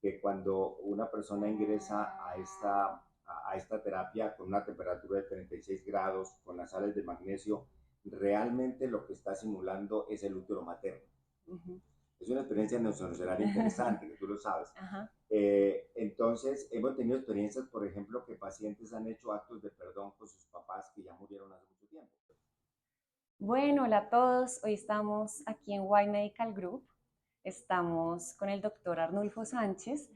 que cuando una persona ingresa a esta terapia con una temperatura de 36 grados, con las sales de magnesio, realmente lo que está simulando es el útero materno. Ujú. Es una experiencia neurosensorial interesante, que tú lo sabes. Ajá. Entonces, hemos tenido experiencias, por ejemplo, que pacientes han hecho actos de perdón con sus papás que ya murieron hace mucho tiempo. Bueno, hola a todos. Hoy estamos aquí en Y Medical Group. Estamos con el doctor Arnulfo Sánchez,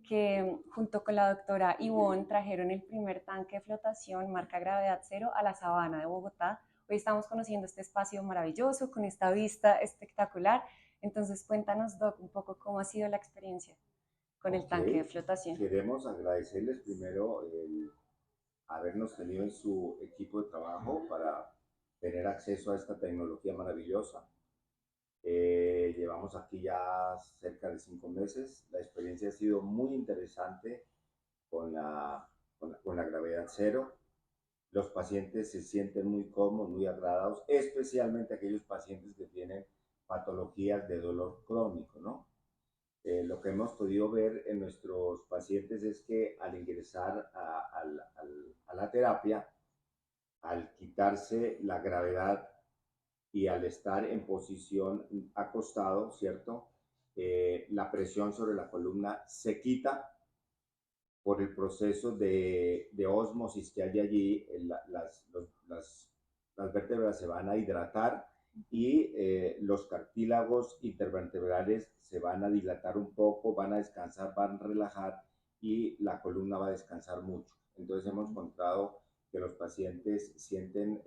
que junto con la doctora Ivonne trajeron el primer tanque de flotación marca Gravedad Cero a la Sabana de Bogotá. Hoy estamos conociendo este espacio maravilloso con esta vista espectacular. Entonces, cuéntanos, Doc, un poco cómo ha sido la experiencia con el Ok, tanque de flotación. queremos agradecerles primero el habernos tenido en su equipo de trabajo para tener acceso a esta tecnología maravillosa. Llevamos aquí ya cerca de 5 meses. La experiencia ha sido muy interesante con la gravedad cero. Los pacientes se sienten muy cómodos, muy agradados, especialmente aquellos pacientes que tienen patologías de dolor crónico, ¿no? Lo que hemos podido ver en nuestros pacientes es que al ingresar a la terapia, al quitarse la gravedad y al estar en posición acostado, ¿cierto? La presión sobre la columna se quita por el proceso de ósmosis que hay allí. Las vértebras se van a hidratar y los cartílagos intervertebrales se van a dilatar un poco, van a descansar, van a relajar y la columna va a descansar mucho. Entonces hemos encontrado que los pacientes sienten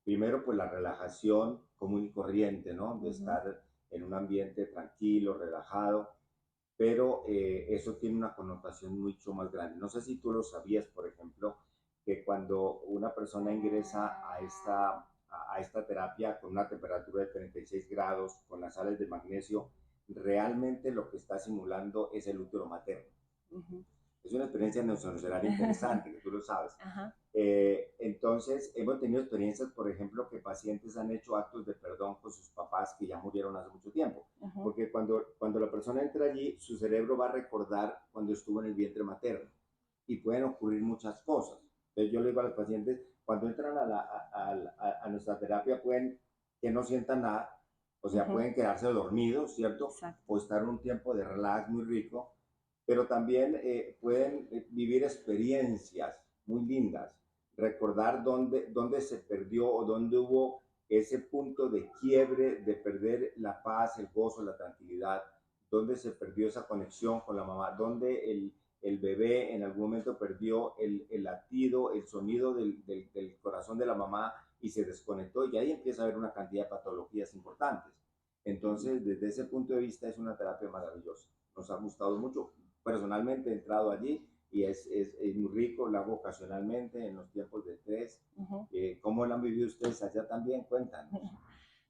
primero pues la relajación común y corriente, ¿no? De estar en un ambiente tranquilo, relajado, pero eso tiene una connotación mucho más grande. No sé si tú lo sabías, por ejemplo, que cuando una persona ingresa a esta terapia con una temperatura de 36 grados, con las sales de magnesio, realmente lo que está simulando es el útero materno. Ujú. Es una experiencia neurosensorial interesante, que tú lo sabes. Ajá. Entonces, hemos tenido experiencias, por ejemplo, que pacientes han hecho actos de perdón con sus papás que ya murieron hace mucho tiempo. Ujú. Porque cuando la persona entra allí, su cerebro va a recordar cuando estuvo en el vientre materno y pueden ocurrir muchas cosas. Entonces, yo le digo a los pacientes, cuando entran a nuestra terapia, pueden que no sientan nada, o sea, Ujú. pueden quedarse dormidos, ¿cierto? Exacto. O estar un tiempo de relax muy rico, pero también pueden vivir experiencias muy lindas, recordar dónde se perdió o dónde hubo ese punto de quiebre, de perder la paz, el gozo, la tranquilidad, dónde se perdió esa conexión con la mamá, dónde el bebé en algún momento perdió el latido, el sonido del corazón de la mamá y se desconectó, y ahí empieza a haber una cantidad de patologías importantes. Entonces, desde ese punto de vista, es una terapia maravillosa. Nos ha gustado mucho. Personalmente he entrado allí y es muy rico, lo hago ocasionalmente en los tiempos de estrés. Ujú. ¿Cómo lo han vivido ustedes allá también? Cuéntanos.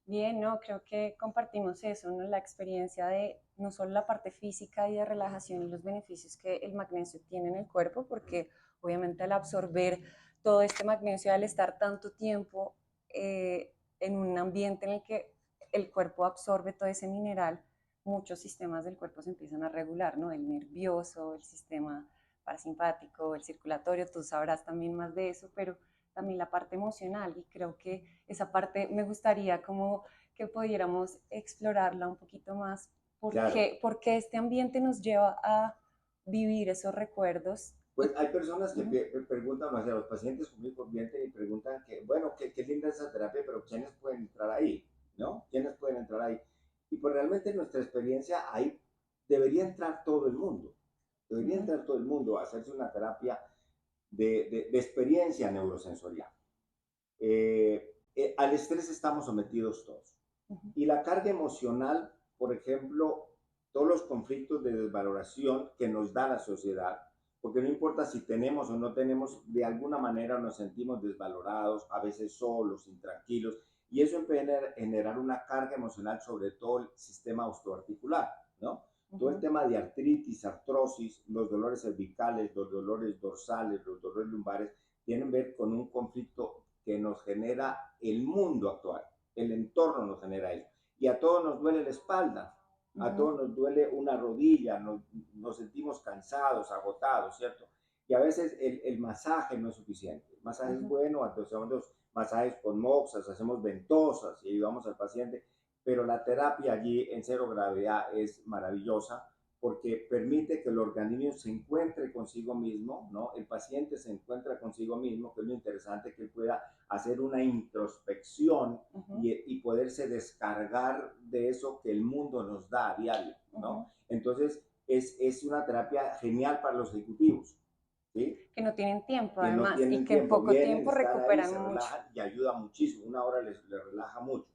Bien, no, creo que compartimos eso, ¿no? La experiencia de no solo la parte física y de relajación y los beneficios que el magnesio tiene en el cuerpo, porque obviamente al absorber todo este magnesio, al estar tanto tiempo en un ambiente en el que el cuerpo absorbe todo ese mineral, muchos sistemas del cuerpo se empiezan a regular, ¿no? El nervioso, el sistema parasimpático, el circulatorio, tú sabrás también más de eso, pero también la parte emocional, y creo que esa parte me gustaría como que pudiéramos explorarla un poquito más. Claro, Por qué este ambiente nos lleva a vivir esos recuerdos? pues hay personas que Uh-huh. preguntan, o sea, los pacientes conmigo vienen y preguntan que, bueno, qué linda esa terapia, pero ¿quiénes pueden entrar ahí? ¿No? ¿Quiénes pueden entrar ahí? Y pues realmente en nuestra experiencia ahí debería entrar todo el mundo. Debería Uh-huh. entrar todo el mundo a hacerse una terapia de experiencia neurosensorial. Al estrés estamos sometidos todos. Uh-huh. Y la carga emocional, por ejemplo, todos los conflictos de desvaloración que nos da la sociedad, porque no importa si tenemos o no tenemos, de alguna manera nos sentimos desvalorados, a veces solos, intranquilos, y eso empieza a generar una carga emocional sobre todo el sistema osteoarticular, ¿no? Todo el Uh-huh. tema de artritis, artrosis, los dolores cervicales, los dolores dorsales, los dolores lumbares, tienen que ver con un conflicto que nos genera el mundo actual, el entorno nos genera eso. Y a todos nos duele la espalda. A Ujú, todos nos duele una rodilla, nos sentimos cansados, agotados, ¿cierto? Y a veces el masaje no es suficiente. El masaje es ujú. bueno, hacemos los masajes con moxas, hacemos ventosas y ayudamos al paciente, pero la terapia allí en cero gravedad es maravillosa porque permite que el organismo se encuentre consigo mismo, ¿no? El paciente se encuentra consigo mismo, que es lo interesante, que él pueda hacer una introspección Ujú, y poderse descargar de eso que el mundo nos da a diario, ujú. ¿no? Entonces, es una terapia genial para los ejecutivos, ¿sí? Que no tienen tiempo Que no además y tienen que en tiempo, poco vienen, tiempo están ahí, recuperan se mucho. relajan y ayuda muchísimo. Una hora les relaja mucho.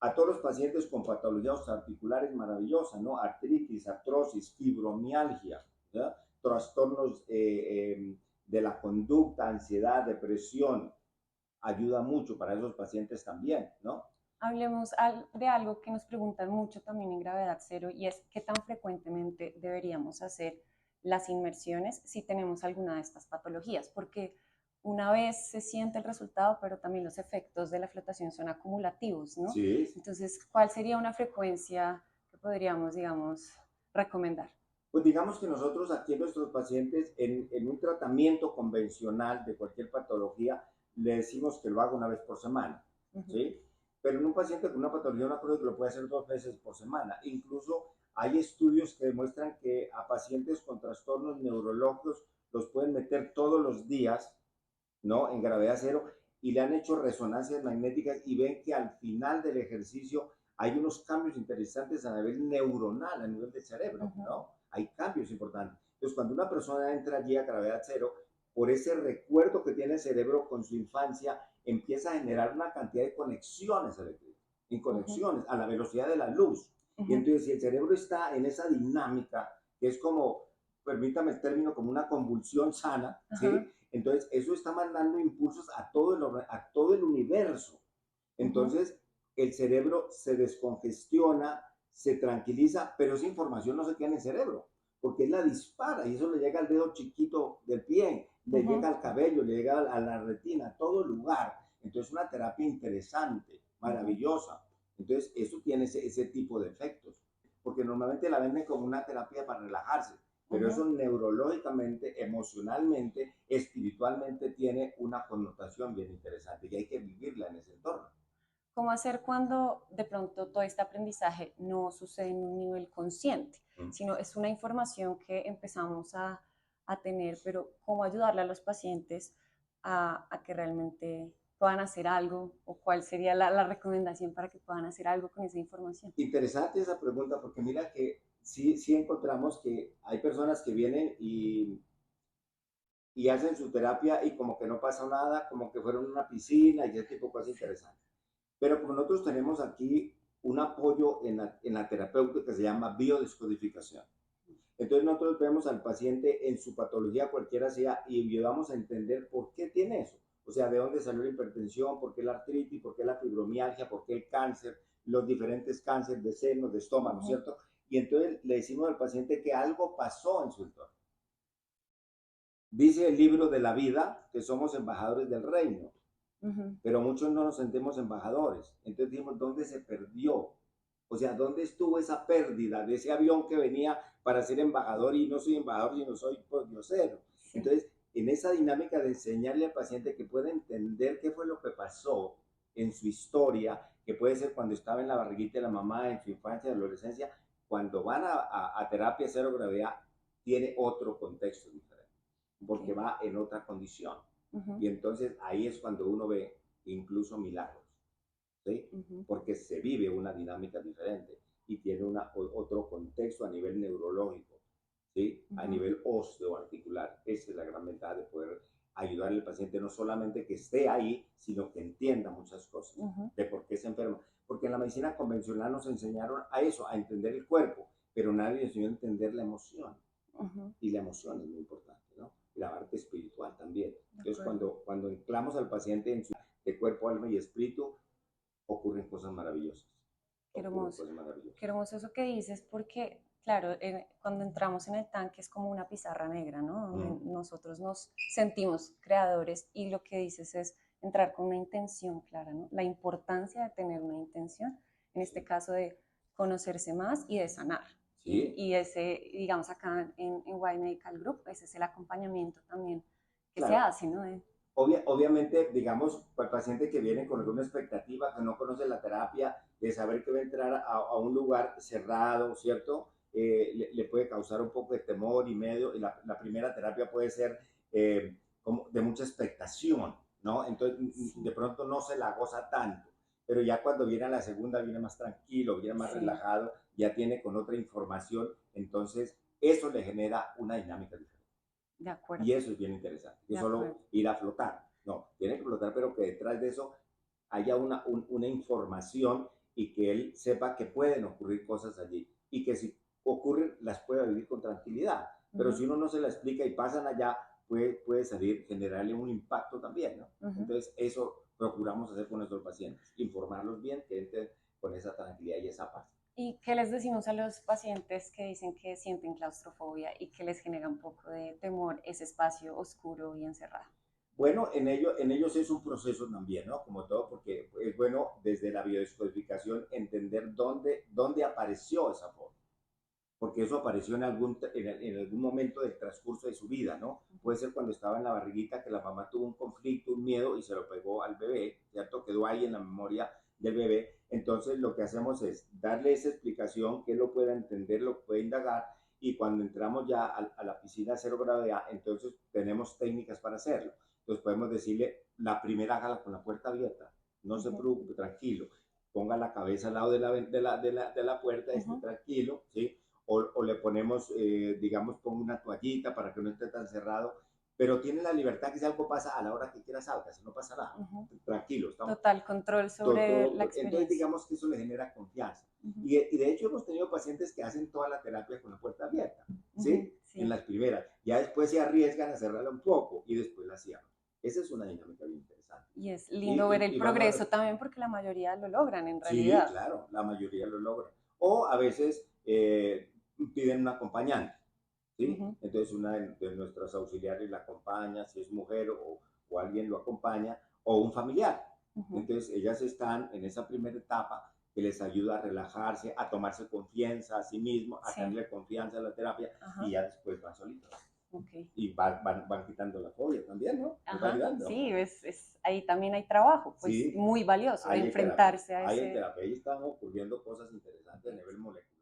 A todos los pacientes con patologías articulares maravillosas, ¿no? Artritis, artrosis, fibromialgia, ¿ya? Trastornos de la conducta, ansiedad, depresión, ayuda mucho para esos pacientes también, ¿no? Hablemos de algo que nos preguntan mucho también en Gravedad Cero y es qué tan frecuentemente deberíamos hacer las inmersiones si tenemos alguna de estas patologías, porque una vez se siente el resultado, pero también los efectos de la flotación son acumulativos, ¿no? Sí. Entonces, ¿cuál sería una frecuencia que podríamos, digamos, recomendar? Pues digamos que nosotros aquí en nuestros pacientes, en un tratamiento convencional de cualquier patología, le decimos que lo haga una vez por semana, Ujú, ¿sí? Pero en un paciente con una patología una crónica lo puede hacer 2 veces por semana. Incluso hay estudios que demuestran que a pacientes con trastornos neurológicos los pueden meter todos los días, ¿no? En gravedad cero y le han hecho resonancias magnéticas y ven que al final del ejercicio hay unos cambios interesantes a nivel neuronal, a nivel del cerebro, ujú, ¿no? Hay cambios importantes. Entonces, cuando una persona entra allí a gravedad cero, por ese recuerdo que tiene el cerebro con su infancia, empieza a generar una cantidad de conexiones eléctricas, en ujú, conexiones a la velocidad de la luz. Y ujú, entonces, si el cerebro está en esa dinámica, que es como, permítame el término, como una convulsión sana, ajá, ¿sí? Entonces, eso está mandando impulsos a todo el universo. ujú, Entonces, el cerebro se descongestiona, se tranquiliza, pero esa información no se queda en el cerebro, porque él la dispara y eso le llega al dedo chiquito del pie, le llega ujú, al cabello, le llega a la retina, a todo lugar. Entonces, una terapia interesante, ujú, maravillosa. Entonces, eso tiene ese tipo de efectos, porque normalmente la venden como una terapia para relajarse, pero ujú. eso neurológicamente, emocionalmente, espiritualmente tiene una connotación bien interesante y hay que vivirla en ese entorno. ¿Cómo hacer cuando de pronto todo este aprendizaje no sucede en un nivel consciente, Mm. sino es una información que empezamos a tener, pero cómo ayudarle a los pacientes a que realmente puedan hacer algo o cuál sería la recomendación para que puedan hacer algo con esa información? Interesante esa pregunta porque mira que sí encontramos que hay personas que vienen y hacen su terapia y como que no pasa nada, como que fueron a una piscina y ese tipo de cosas Sí. interesantes. Pero como nosotros tenemos aquí un apoyo en la terapéutica que se llama biodescodificación. Entonces nosotros vemos al paciente en su patología cualquiera sea y ayudamos a entender por qué tiene eso. O sea, de dónde salió la hipertensión, por qué la artritis, por qué la fibromialgia, por qué el cáncer, los diferentes cánceres de seno, de estómago, Ujú, ¿cierto? Y entonces le decimos al paciente que algo pasó en su entorno. Dice el libro de la vida que somos embajadores del reino, ujú, pero muchos no nos sentimos embajadores. Entonces dijimos, ¿dónde se perdió? O sea, ¿dónde estuvo esa pérdida de ese avión que venía para ser embajador y no soy embajador, sino soy pordiosero? sí. Entonces, en esa dinámica de enseñarle al paciente que pueda entender qué fue lo que pasó en su historia, que puede ser cuando estaba en la barriguita de la mamá, en su infancia, adolescencia, cuando van a terapia cero gravedad, tiene otro contexto diferente, porque Okay. va en otra condición. Ujú, Y entonces ahí es cuando uno ve incluso milagros, ¿sí? ujú, Porque se vive una dinámica diferente y tiene otro contexto a nivel neurológico, ¿sí? A ujú, nivel osteoarticular. Esa es la gran ventaja de poder ayudarle al paciente no solamente que esté ahí, sino que entienda muchas cosas ujú, de por qué se enferma. Porque en la medicina convencional nos enseñaron a eso, a entender el cuerpo, pero nadie enseñó a entender la emoción. ujú. Y la emoción es muy importante, ¿no? Y la parte espiritual también. De Entonces, acuerdo. cuando anclamos al paciente en su de cuerpo, alma y espíritu, ocurren cosas maravillosas. Qué Ocurren hermoso. cosas maravillosas. Qué hermoso eso que dices, porque, claro, cuando entramos en el tanque es como una pizarra negra, ¿no? Mm. Donde nosotros nos sentimos creadores y lo que dices es entrar con una intención clara, ¿no? La importancia de tener una intención, en este Sí. caso de conocerse más y de sanar. ¿sí? Y ese, digamos, acá en Y Medical Group, ese es el acompañamiento también que se Claro. hace, ¿no? Obviamente, digamos, para el paciente que viene con alguna expectativa, que no conoce la terapia, de saber que va a entrar a un lugar cerrado, ¿cierto? Le puede causar un poco de temor y miedo. Y la primera terapia puede ser como de mucha expectación, ¿no? Entonces, de Sí, pronto no se la goza tanto. Pero ya cuando viene a la segunda, viene más tranquilo, viene más sí, relajado, ya tiene con otra información. Entonces, eso le genera una dinámica diferente. de acuerdo, Y eso es bien interesante, que de acuerdo. solo ir a flotar. No, tiene que flotar, pero que detrás de eso haya una información y que él sepa que pueden ocurrir cosas allí y que si ocurren las pueda vivir con tranquilidad. Pero Ujú, si uno no se la explica y pasan allá, puede salir, generarle un impacto también, ¿no? ujú. Entonces, eso procuramos hacer con nuestros pacientes, informarlos bien, que entren con esa tranquilidad y esa paz. ¿Y qué les decimos a los pacientes que dicen que sienten claustrofobia y que les genera un poco de temor ese espacio oscuro y encerrado? Bueno, en ellos es un proceso también, ¿no? Como todo, porque es bueno desde la biodescodificación entender dónde apareció esa forma, porque eso apareció en algún momento del transcurso de su vida, ¿no? Puede ser cuando estaba en la barriguita que la mamá tuvo un conflicto, un miedo y se lo pegó al bebé, ¿cierto? Quedó ahí en la memoria del bebé. Entonces lo que hacemos es darle esa explicación, que él lo pueda entender, lo pueda indagar y cuando entramos ya a la piscina cero gravedad, entonces tenemos técnicas para hacerlo. Entonces podemos decirle, la primera hágala con la puerta abierta, no se Ujú, preocupe, tranquilo, ponga la cabeza al lado de la puerta, esté ujú. tranquilo, ¿sí? O le ponemos, digamos, con una toallita para que no esté tan cerrado, pero tiene la libertad que si algo pasa a la hora que quiera salga, si no pasa nada, Ujú. tranquilo, estamos Total control todo, sobre la todo, entonces experiencia. digamos que eso le genera confianza. Ujú, Y de hecho hemos tenido pacientes que hacen toda la terapia con la puerta abierta, ujú, ¿sí? En sí. las primeras, ya después se arriesgan a cerrarla un poco y después la cierran. Esa es una dinámica bien interesante. Y es Y, lindo ver y, el y van a progreso también porque la mayoría lo logran en Sí, realidad. claro, la mayoría lo logra. O a veces piden un acompañante, ¿sí? Ujú, Entonces una de nuestras auxiliares la acompaña, si es mujer o alguien lo acompaña, o un familiar. ujú. Entonces ellas están en esa primera etapa que les ayuda a relajarse, a tomarse confianza a sí mismo, a Sí, tenerle confianza a la terapia y ajá, ya después van solitos. ok. Y van quitando la fobia también, ¿no? Les va Ajá, ayudando. sí, ahí también hay trabajo, pues Sí, muy valioso, de hay terapia, enfrentarse a hay en ese. terapia, ahí están ocurriendo cosas interesantes a nivel molecular.